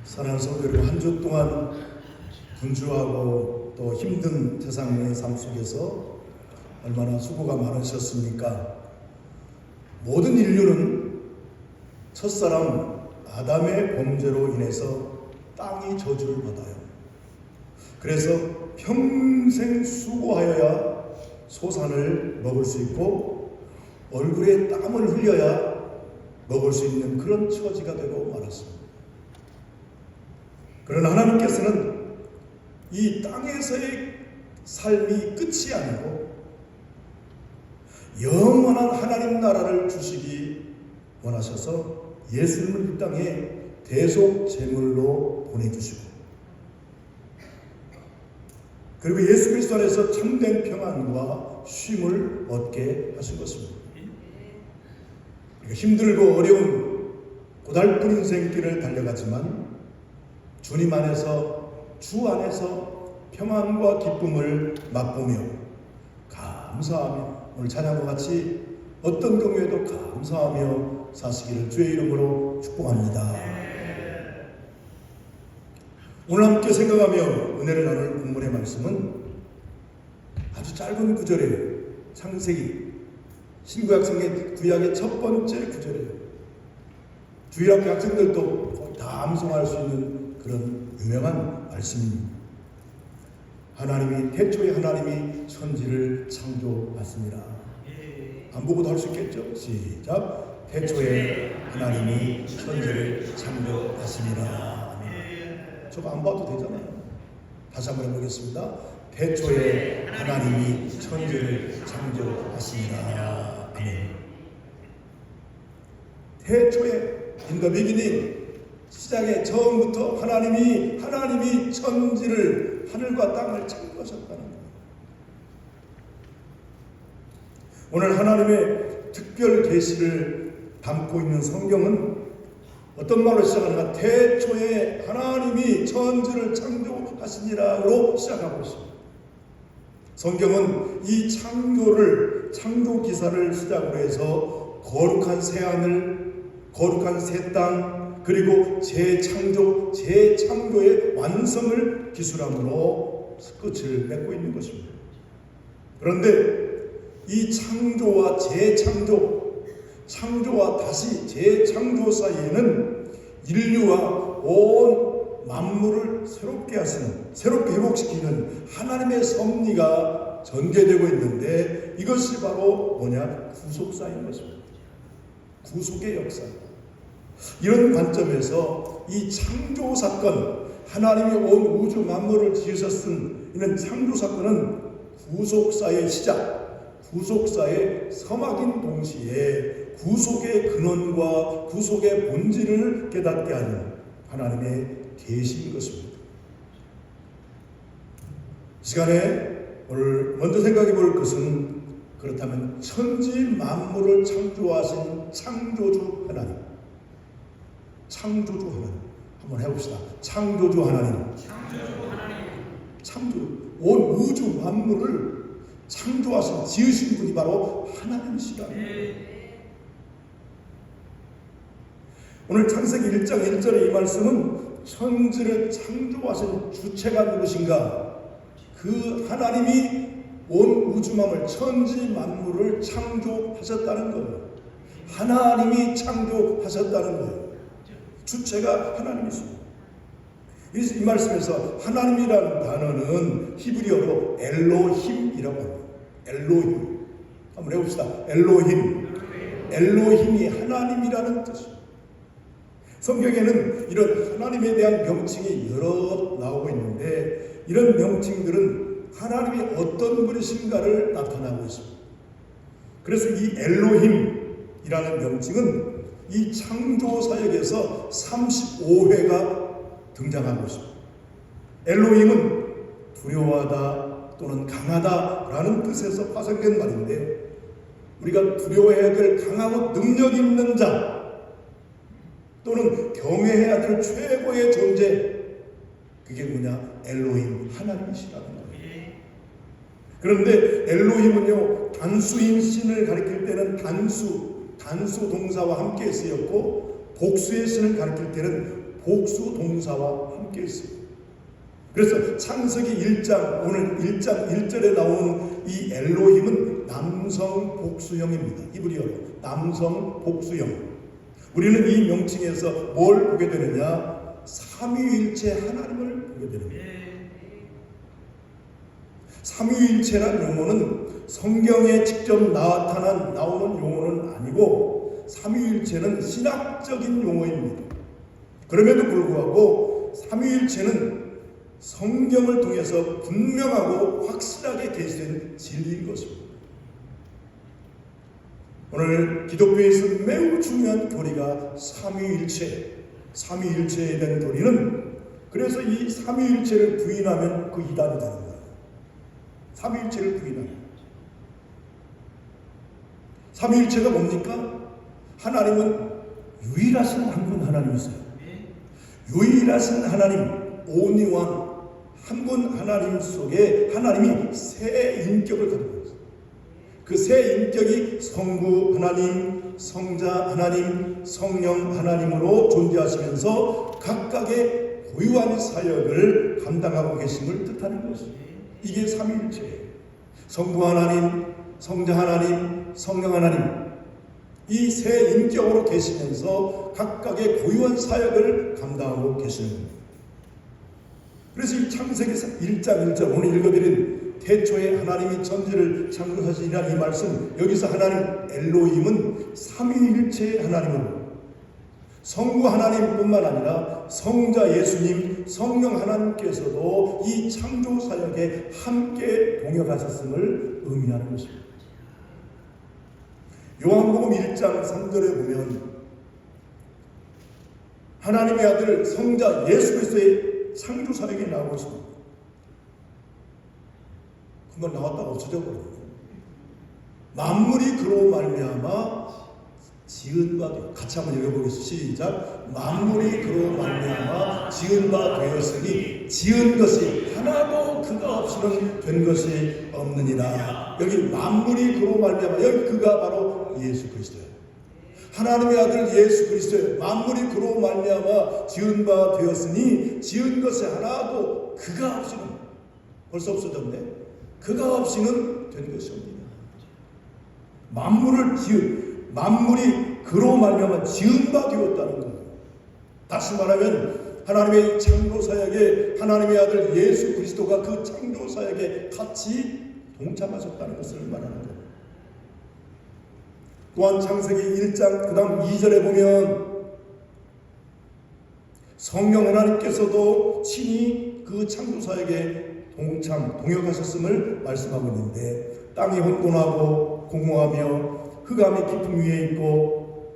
사랑하는 성도 여러분, 한 주 동안 분주하고 또 힘든 세상의 삶 속에서 얼마나 수고가 많으셨습니까? 모든 인류는 첫사람 아담의 범죄로 인해서 땅이 저주를 받아요. 그래서 평생 수고하여야 소산을 먹을 수 있고 얼굴에 땀을 흘려야 먹을 수 있는 그런 처지가 되고 말았습니다. 그러나 하나님께서는 이 땅에서의 삶이 끝이 아니고 영원한 하나님 나라를 주시기 원하셔서 예수님을 이 땅에 대속 제물로 보내주시고, 그리고 예수 그리스도 안에서 참된 평안과 쉼을 얻게 하신 것입니다. 힘들고 어려운 고달픈 인생길을 달려가지만 주님 안에서, 주 안에서 평안과 기쁨을 맛보며 감사하며, 오늘 찬양과 같이 어떤 경우에도 감사하며 사시기를 주의 이름으로 축복합니다. 오늘 함께 생각하며 은혜를 나눌 본문의 말씀은 아주 짧은 구절이에요. 창세기, 신구약성의 구약의 첫 번째 구절이에요. 주일학교 학생들도 다 암송할 수 있는 그런 유명한 말씀입니다. 하나님이, 태초에 하나님이 천지를 창조하십니다. 안 보고도 할 수 있겠죠? 시작. 태초에 하나님이 천지를 창조하십니다. 저거 안 봐도 되잖아요. 다시 한번 해보겠습니다. 태초에 하나님이 천지를 창조하십니다. 아멘. 태초에, in the beginning, 시작에 처음부터 하나님이 천지를, 하늘과 땅을 창조하셨다는 거예요. 오늘 하나님의 특별 계시를 담고 있는 성경은 어떤 말로 시작하는가? 태초에 하나님이 천지를 창조하시니라로 시작하고 있습니다. 성경은 이 창조 기사를 시작으로 해서 거룩한 새하늘, 거룩한 새 땅, 그리고 재창조의 완성을 기술함으로 끝을 맺고 있는 것입니다. 그런데 이 창조와 재창조, 창조와 다시 재창조 사이에는 인류와 온 만물을 새롭게 하시는, 새롭게 회복시키는 하나님의 섭리가 전개되고 있는데, 이것이 바로 뭐냐? 구속사인 것입니다. 구속의 역사. 이런 관점에서 이 창조 사건, 하나님이 온 우주 만물을 지으셨은 이는 창조 사건은 구속사의 시작, 구속사의 서막인 동시에 구속의 근원과 구속의 본질을 깨닫게 하는 하나님의 계시인 것입니다. 이 시간에 오늘 먼저 생각해 볼 것은, 그렇다면 천지 만물을 창조하신 창조주 하나님, 창조주 하나님 한번 해봅시다. 창조주 하나님, 온 우주 만물을 창조하신, 지으신 분이 바로 하나님이시다. 오늘 창세기 1장 1절의 이 말씀은 천지를 창조하신 주체가 누구신가? 그 하나님이 온 우주 만물, 천지 만물을 창조하셨다는 거예요. 하나님이 창조하셨다는 거예요. 주체가 하나님이십니다. 이 말씀에서 하나님이라는 단어는 히브리어로 엘로힘이라고 합니다. 엘로힘. 한번 해봅시다. 엘로힘. 엘로힘이 하나님이라는 뜻입니다. 성경에는 이런 하나님에 대한 명칭이 여러 나오고 있는데, 이런 명칭들은 하나님이 어떤 분이신가를 나타나고 있습니다. 그래서 이 엘로힘이라는 명칭은 이 창조 사역에서 35회가 등장하고 있습니다. 엘로힘은 두려워하다 또는 강하다라는 뜻에서 파생된 말인데, 우리가 두려워해야 될 강하고 능력 있는 자 또는 경외해야 될 최고의 존재, 그게 뭐냐? 엘로힘, 하나님이시라는 거예요. 그런데 엘로힘은요, 단수인 신을 가리킬 때는 단수 동사와 함께 쓰였고, 복수의 신을 가리킬 때는 복수 동사와 함께 있습니다. 그래서 창세기 1장 오늘 1장 1절에 나오는 이 엘로힘은 남성 복수형입니다. 이브리어로 남성 복수형. 우리는 이 명칭에서 뭘 보게 되느냐? 삼위일체 하나님을 보게 됩니다. 삼위일체란 용어는 성경에 직접 나오는 용어는 아니고 삼위일체는 신학적인 용어입니다. 그럼에도 불구하고 삼위일체는 성경을 통해서 분명하고 확실하게 계시된 진리인 것입니다. 오늘 기독교에서 매우 중요한 교리가 삼위일체에 대한 교리는 그래서 이 삼위일체를 부인하면 그 이단이 되는 거예요. 삼위일체를 부인하면 삼위일체가 뭡니까? 하나님은 유일하신 한 분 하나님이세요. 유일하신 하나님 only one 한 분 하나님 속에 하나님이 세 인격을 가지고 있어요. 그 세 인격이 성부 하나님, 성자 하나님, 성령 하나님으로 존재하시면서 각각의 고유한 사역을 감당하고 계심을 뜻하는 것입니다. 이게 삼위일체예요. 성부 하나님, 성자 하나님, 성령 하나님 이 세 인격으로 계시면서 각각의 고유한 사역을 감당하고 계시는 겁니다. 그래서 이 창세기 1장 1절 오늘 읽어드린 태초에 하나님이 천지를 창조하시니라 이 말씀 여기서 하나님 엘로힘은 삼위일체의 하나님으로 성부 하나님뿐만 아니라 성자 예수님 성령 하나님께서도 이 창조 사역에 함께 동역하셨음을 의미하는 것입니다. 요한복음 1장 3절에 보면 하나님의 아들 성자 예수 그리스도의 창조 사역에 나오고 있습니다. 그건 나왔다가 없어져 버려요. 만물이 그로 말미암아 지은 바 되었으니 같이 한번 읽어보겠습니다. 시작. 만물이 그로 말미암아 지은 바 되었으니 지은 것이 하나도 그가 없이는 된 것이 없느니라. 여기 만물이 그로 말미암아 여기 그가 바로 예수 그리스도예요. 하나님의 아들 예수 그리스도예요. 만물이 그로 말미암아 지은 바 되었으니 지은 것이 하나도 그가 없이는 벌써 없어졌네. 그가 없이는 된 것이 없느니라. 만물이 그로 말미암아 지은 바 되었다는 것. 다시 말하면 하나님의 창조 사역에 하나님의 아들 예수 그리스도가 그 창조 사역에 같이 동참하셨다는 것을 말하는 것. 또한 창세기 1장 그 다음 2절에 보면 성령 하나님께서도 친히 그 창조 사역에 동역하셨음을 말씀하고 있는데 땅이 혼돈하고 공허하며 흑암이 깊음 위에 있고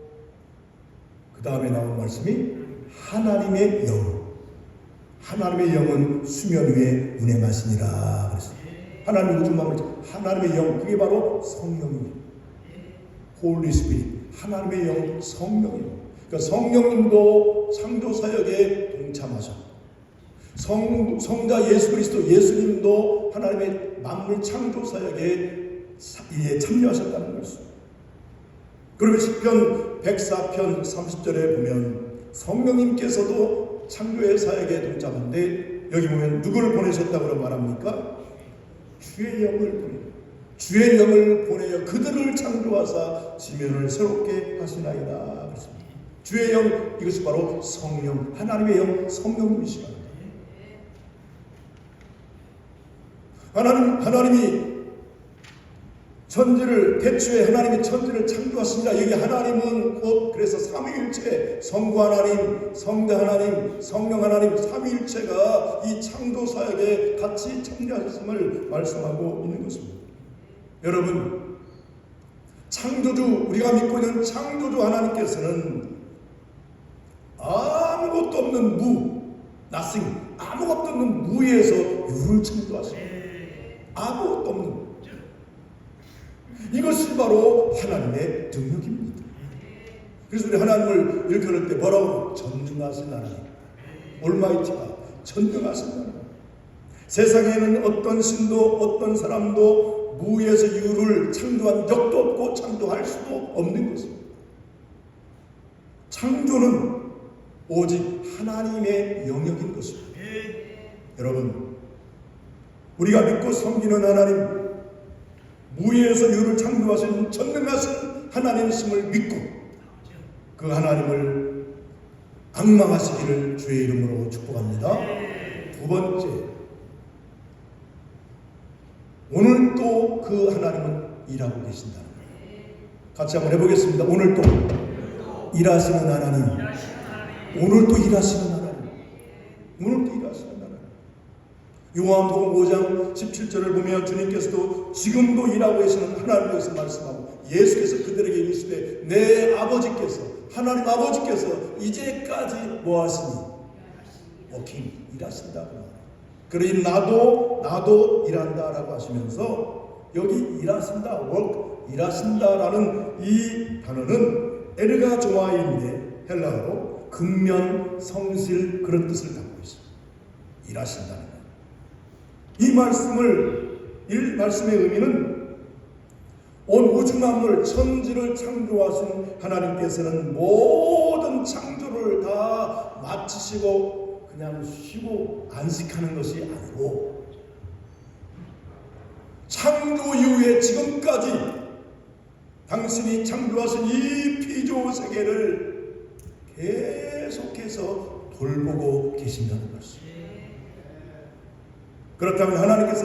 그 다음에 나온 말씀이 하나님의 영은 수면 위에 운행하시니라 그랬어요. 하나님의 우주만물 하나님의 영 그게 바로 성령입니다. 홀리 스피릿 하나님의 영 성령입니다. 그러니까 성령님도 창조 사역에 동참하셨고 성자 예수 그리스도 예수님도 하나님의 만물 창조 사역에 참여하셨다는 것입니다. 그리고 시편 104편 30절에 보면 성령님께서도 창조의 사역에 동참한데 여기 보면 누구를 보내셨다고 말합니까? 주의 영을 보내어 그들을 창조하사 지면을 새롭게 하시나이다. 그렇습니다. 주의 영 이것이 바로 성령 하나님의 영 성령님이시다. 하나님이 태초에 하나님이 천지를 창조하십니다. 여기 하나님은 곧 그래서 삼위일체 성부 하나님, 성자 하나님, 성령 하나님 삼위일체가 이 창조 사역에 같이 참여하셨음을 말씀하고 있는 것입니다. 여러분 창조주 우리가 믿고 있는 창조주 하나님께서는 아무것도 없는 nothing 아무것도 없는 무에서 유를 창조하십니다. 아무것도 없는 이것이 바로 하나님의 능력입니다. 그래서 우리 하나님을 일컬을 때 뭐라고? 전능하신 하나님 올마이티가 전능하신 하나님. 세상에는 어떤 신도 어떤 사람도 무에서 유를 창조한 적도 없고 창조할 수도 없는 것입니다. 창조는 오직 하나님의 영역인 것입니다. 여러분, 우리가 믿고 섬기는 하나님, 무에서 유를 창조하신 전능하신 하나님이심을 믿고 그 하나님을 앙망하시기를 주의 이름으로 축복합니다. 두 번째, 오늘 또 그 하나님은 일하고 계신다는 거예요. 같이 한번 해보겠습니다. 오늘 또 일하시는 하나님, 오늘 또 일하시는 하나님, 오늘 또 일하시는 하나님. 요한복음 5장 17절을 보면 주님께서도 지금도 일하고 계시는 하나님께서 말씀하고 예수께서 그들에게 이르시되 내 아버지께서, 하나님 아버지께서 이제까지 뭐 하시니? 워킹, 일하신다고. 그러니 나도 일한다라고 하시면서 여기 일하신다, work, 일하신다라는 이 단어는 에르가 조아인데 헬라어로 근면, 성실 그런 뜻을 갖고 있습니다. 일하신다는 거예요. 이 말씀의 의미는 온 우주 만물 천지를 창조하신 하나님께서는 모든 창조를 다 마치시고 그냥 쉬고 안식하는 것이 아니고 창조 이후에 지금까지 당신이 창조하신 이 피조 세계를 계속해서 돌보고 계신다는 것입니다. 그렇다면 하나님은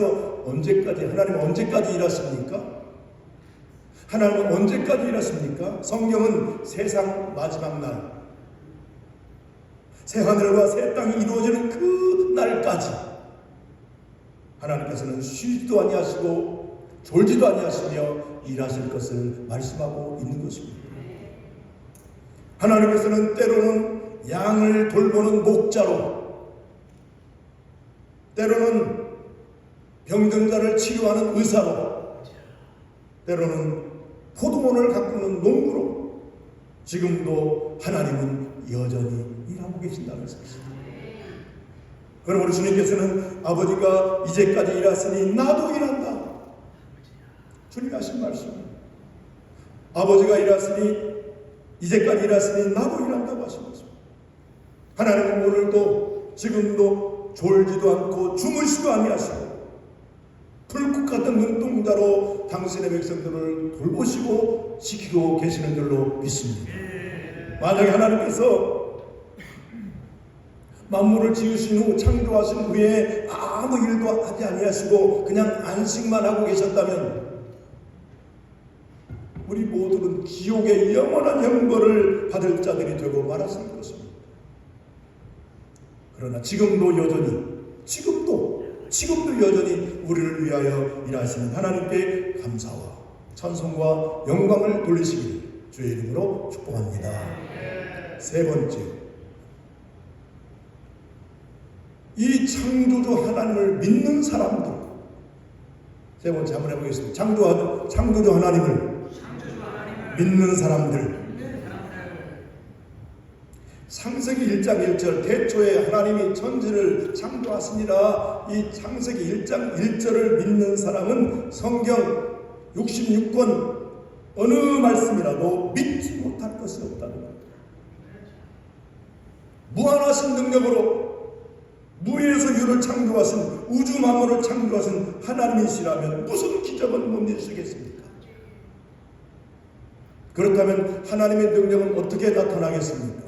언제까지 일하십니까? 하나님은 언제까지 일하십니까? 성경은 세상 마지막 날, 새 하늘과 새 땅이 이루어지는 그 날까지 하나님께서는 쉬지도 아니하시고 졸지도 아니하시며 일하실 것을 말씀하고 있는 것입니다. 하나님께서는 때로는 양을 돌보는 목자로, 때로는 병든 자를 치료하는 의사로, 때로는 포도원을 가꾸는 농부로 지금도 하나님은 여전히 일하고 계신다는 사실입니다. 그럼 우리 주님께서는 아버지가 이제까지 일하시니 나도 일한다. 주님이 하신 말씀입니다. 아버지가 일하시니 이제까지 일하시니 나도 일한다고 하신 것입니다. 하나님은 오늘도 지금도 졸지도 않고 주무시도 아니하시고 불꽃 같은 눈동자로 당신의 백성들을 돌보시고 지키고 계시는 줄로 믿습니다. 만약에 하나님께서 만물을 지으신 후 창조하신 후에 아무 일도 하지 아니하시고 그냥 안식만 하고 계셨다면 우리 모두는 지옥의 영원한 형벌을 받을 자들이 되고 말았을 것입니다. 그러나 지금도 여전히 우리를 위하여 일하시는 하나님께 감사와 찬송과 영광을 돌리시기를 주의 이름으로 축복합니다. 세 번째, 이 창조주 하나님을 믿는 사람들. 세 번째 한번 해보겠습니다. 창조주 하나님을 믿는 사람들. 창세기 1장 1절, 태초에 하나님이 천지를 창조하시니라. 이 창세기 1장 1절을 믿는 사람은 성경 66권 어느 말씀이라도 믿지 못할 것이 없다는 겁니다. 무한하신 능력으로 무에서 유를 창조하신, 우주 만물을 창조하신 하나님이시라면 무슨 기적은 못 이루시겠습니까? 그렇다면 하나님의 능력은 어떻게 나타나겠습니까?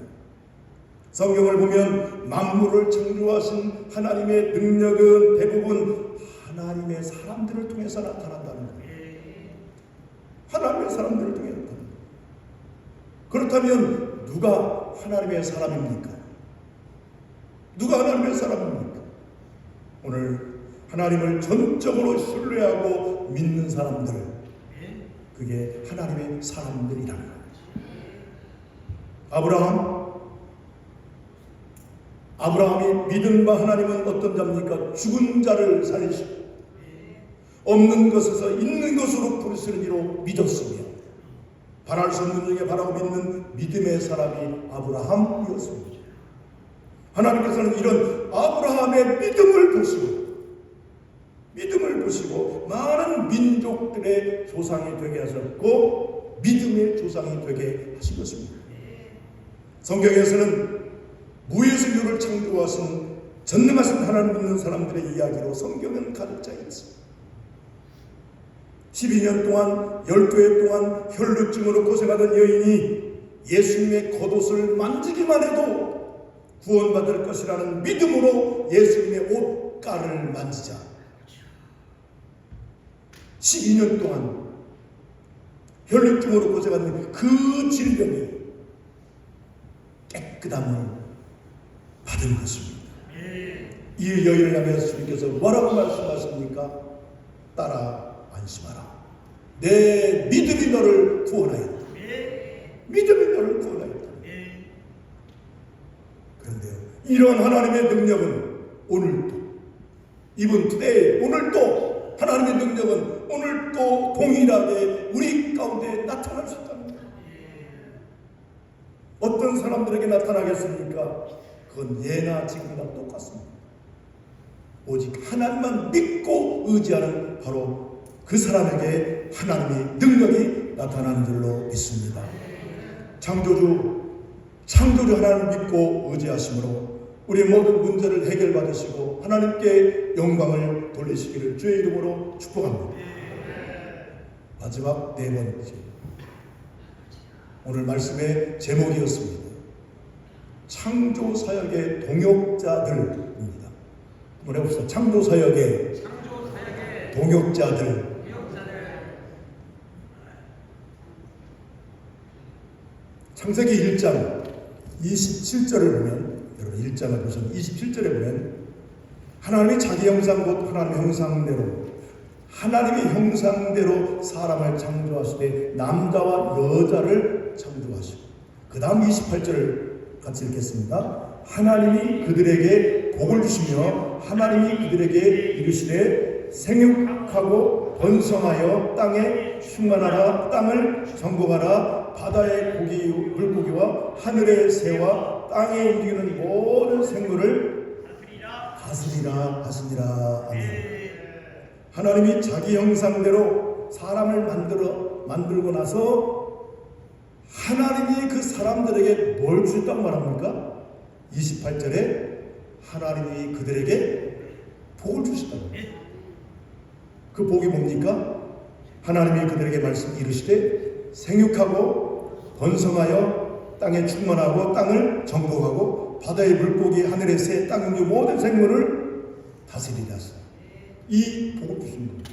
성경을 보면 만물을 창조하신 하나님의 능력은 대부분 하나님의 사람들을 통해서 나타난다는 거예요. 하나님의 사람들을 통해 나타난다. 그렇다면 누가 하나님의 사람입니까? 누가 하나님의 사람입니까? 오늘 하나님을 전적으로 신뢰하고 믿는 사람들, 그게 하나님의 사람들이라는 거예요. 아브라함이 믿은 바 하나님은 어떤 자입니까? 죽은 자를 살리시고 없는 것에서 있는 것으로 부르시는 이로 믿었으며 바랄 수 없는 중에 바라고 믿는 믿음의 사람이 아브라함이었습니다. 하나님께서는 이런 아브라함의 믿음을 보시고 많은 민족들의 조상이 되게 하셨고 믿음의 조상이 되게 하신 것입니다. 성경에서는 무예수교를 창조하신 전능하신 하나님 믿는 사람들의 이야기로 성경은 가득 차 있습니다. 12년 동안 12해 동안 혈루증으로 고생하던 여인이 예수님의 겉옷을 만지기만 해도 구원받을 것이라는 믿음으로 예수님의 옷가를 만지자 12년 동안 혈루증으로 고생하던 그 질병이 깨끗함을 받은 것입니다. 이 여인을 향해서 주님께서 뭐라고 말씀하십니까? 따라 안심하라. 내 믿음이 너를 구원하였다. 믿음이 너를 구원하였다. 그런데요, 이런 하나님의 능력은 오늘도, 이번 투데이, 오늘도 하나님의 능력은 오늘도 동일하게 우리 가운데 나타날 수 있답니다. 어떤 사람들에게 나타나겠습니까? 그건 예나 지금이나 똑같습니다. 오직 하나님만 믿고 의지하는 바로 그 사람에게 하나님의 능력이 나타나는 줄로 믿습니다. 창조주 하나님 믿고 의지하심으로 우리 모든 문제를 해결받으시고 하나님께 영광을 돌리시기를 주의 이름으로 축복합니다. 마지막 네 번째, 오늘 말씀의 제목이었습니다. 창조사역의 동역자들입니다. 한번 해봅시다. 창조사역의 동역자들. 창세기 1장 27절을 보면, 여러분 1장을 보시면 27절에 보면 하나님이 자기 형상 곧 하나님의 하나님의 형상대로 사람을 창조하시되 남자와 여자를 창조하시고, 그 다음 28절을 같이 읽겠습니다. 하나님이 그들에게 복을 주시며 하나님이 그들에게 이르시되 생육하고 번성하여 땅에 충만하라. 땅을 정복하라. 바다의 고기 물고기와 하늘의 새와 땅에 움직이는 모든 생물을 다스리라 하시니라. 아멘. 하나님이 자기 형상대로 사람을 만들고 나서 하나님이 그 사람들에게 뭘 주셨다고 말합니까? 28절에 하나님이 그들에게 복을 주셨다고. 그 복이 뭡니까? 하나님이 그들에게 말씀 이르시되 생육하고 번성하여 땅에 충만하고 땅을 정복하고 바다의 물고기 하늘의 새 땅 중 모든 생물을 다스리라. 이 복을 주신 겁니다.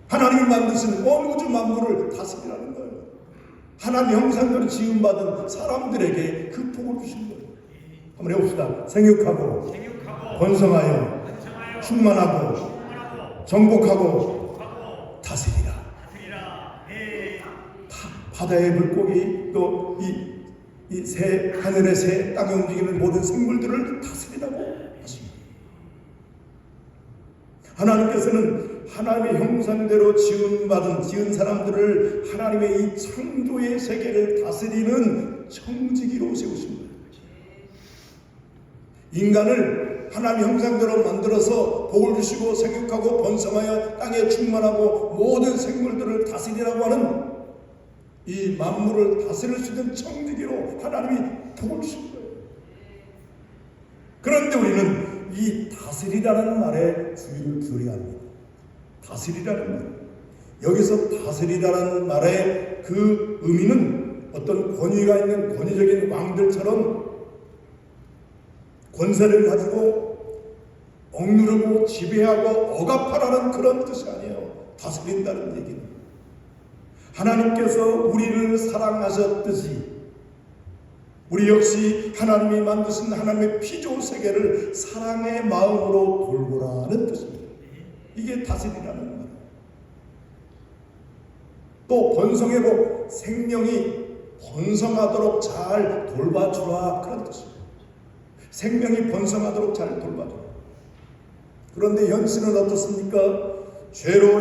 하나님이 만드신 온 우주 만물을 다스리라는 거예요. 하나님 형상대로 지음받은 사람들에게 그 복을 주신 거예요. 한번 해봅시다. 생육하고 번성하여 충만하고 정복하고 다스리라. 바다의 물고기 또 이 새, 하늘의 새, 땅에 움직이는 모든 생물들을 다스리라고 하십니다. 하나님께서는 하나님의 형상대로 지은 사람들을 하나님의 이 창조의 세계를 다스리는 청지기로 세우신 거예요. 인간을 하나님의 형상대로 만들어서 복을 주시고 생육하고 번성하여 땅에 충만하고 모든 생물들을 다스리라고 하는 이 만물을 다스릴 수 있는 청지기로 하나님이 복을 주신 거예요. 그런데 우리는 이 다스리라는 말에 주의를 기울여야 합니다. 다스리라는 말. 여기서 다스리라는 말의 그 의미는 어떤 권위가 있는 권위적인 왕들처럼 권세를 가지고 억누르고 지배하고 억압하라는 그런 뜻이 아니에요. 다스린다는 얘기는 하나님께서 우리를 사랑하셨듯이 우리 역시 하나님이 만드신 하나님의 피조 세계를 사랑의 마음으로 돌보라는 뜻입니다. 이게 다스리라는 말이에요. 또 번성하고 생명이 번성하도록 잘 돌봐주라 그런 뜻입니다. 생명이 번성하도록 잘 돌봐주라. 그런데 현실은 어떻습니까? 죄로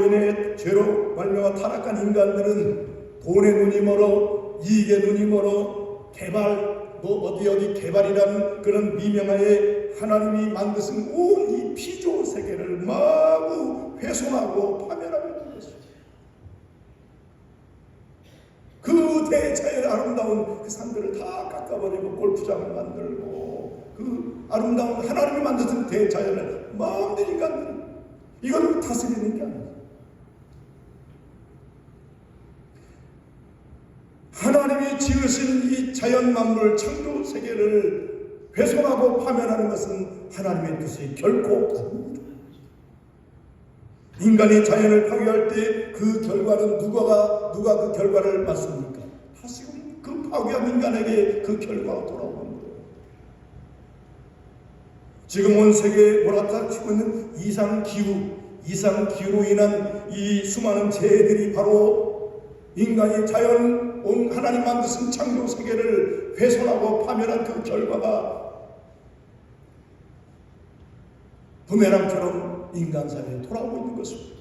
말미암아 타락한 인간들은 돈의 눈이 멀어, 이익의 눈이 멀어, 개발, 어디 개발이라는 그런 미명하에 하나님이 만드신 온 이 피조 세계를 마구 훼손하고 파멸하고 있는 것입니다. 그 대자연의 아름다운 그 산들을 다 깎아버리고 골프장을 만들고 그 아름다운 하나님이 만드신 대자연을 마음대로 인간들 이걸 다스리는 게 아니에요. 하나님이 지으신 이 자연 만물 창조 세계를 훼손하고 파멸하는 것은 하나님의 뜻이 결코 아닙니다. 인간이 자연을 파괴할 때 그 결과는 누가 그 결과를 맞습니까? 다시금 그 파괴한 인간에게 그 결과가 돌아오는 거예요. 지금 온 세계에 몰아닥치고 있는 이상기후로 인한 이 수많은 재해들이 바로 인간이 자연 온 하나님 만드신 창조 세계를 훼손하고 파멸한 그 결과가 부메랑처럼 인간 사회에 돌아오고 있는 것입니다.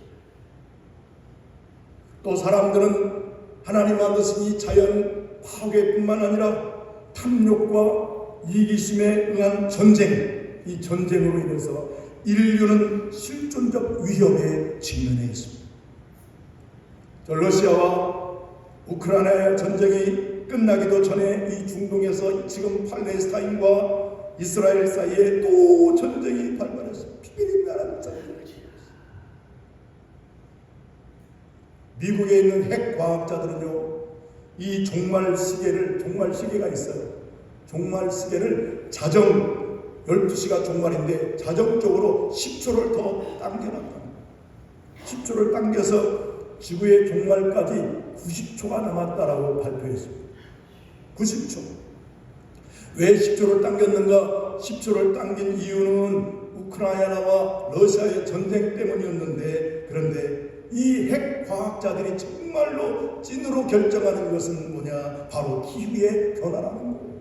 또 사람들은 하나님 만드신 이 자연 파괴뿐만 아니라 탐욕과 이기심에 의한 전쟁, 이 전쟁으로 인해서 인류는 실존적 위협에 직면해 있습니다. 러시아와 우크라이나의 전쟁이 끝나기도 전에 이 중동에서 지금 팔레스타인과 이스라엘 사이에 또 전쟁이 발발했습니다. 비밀이 나라는 전쟁. 미국에 있는 핵 과학자들은요, 이 종말 시계가 있어요. 종말 시계를 12시가 종말인데 자정적으로 10초를 더 당겨놨다. 10초를 당겨서 지구의 종말까지 90초가 남았다라고 발표했습니다. 90초. 왜 10초를 당겼는가? 10초를 당긴 이유는 우크라이나와 러시아의 전쟁 때문이었는데, 그런데 이 핵 과학자들이 정말로 찐으로 결정하는 것은 뭐냐? 바로 기후의 변화라는 거예요.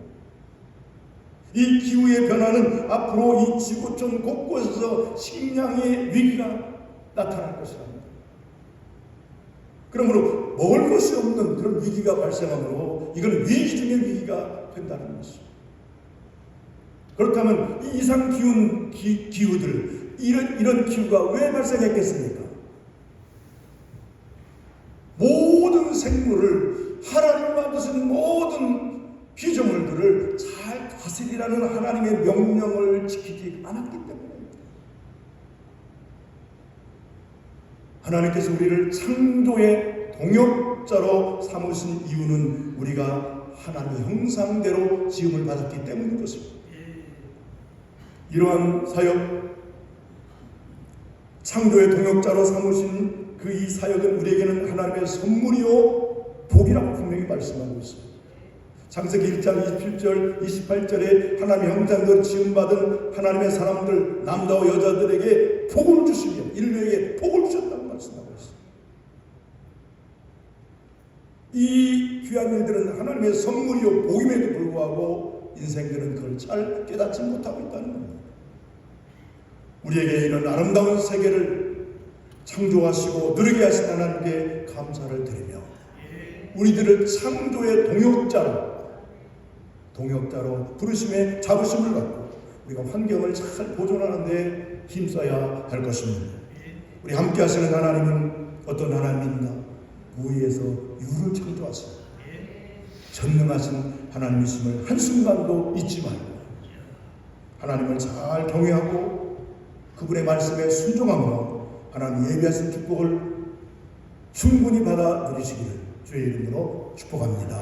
이 기후의 변화는 앞으로 이 지구촌 곳곳에서 식량의 위기가 나타날 것이랍니다. 그러므로 먹을 것이 없는 그런 위기가 발생하므로 이건 위기 중의 위기가 된다는 것이죠. 그렇다면 이 이상 기후들, 이런 기후가 왜 발생했겠습니까? 모든 생물을, 하나님 만드신 모든 피조물들을 잘 다스리라는 하나님의 명령을 지키지 않았기 때문입니다. 하나님께서 우리를 창조의 동역자로 삼으신 이유는 우리가 하나님의 형상대로 지음을 받았기 때문인 것입니다. 이러한 사역, 창조의 동역자로 삼으신 그 이 사역은 우리에게는 하나님의 선물이요 복이라고 분명히 말씀하고 있습니다. 창세기 1장 27절 28절에 하나님의 형상대로 지음받은 하나님의 사람들, 남자와 여자들에게 복을 주시며 인류에게 복을 주셨다고 말씀하고 있습니다. 이 귀한 일들은 하나님의 선물이요 복임에도 불구하고 인생들은 그걸 잘 깨닫지 못하고 있다는 겁니다. 우리에게 이런 아름다운 세계를 창조하시고 누리게 하신 하나님께 감사를 드리며 우리들을 창조의 동역자로 부르심의 자부심을 갖고 우리가 환경을 잘 보존하는 데 힘써야 할 것입니다. 우리 함께 하시는 하나님은 어떤 하나님인가? 무위에서 유를 창조하시고 전능하신 하나님이심을 한순간도 잊지 말고 하나님을 잘 경외하고 그분의 말씀에 순종함으로 하나님 예비하신 축복을 충분히 받아 누리시기를 주의 이름으로 축복합니다.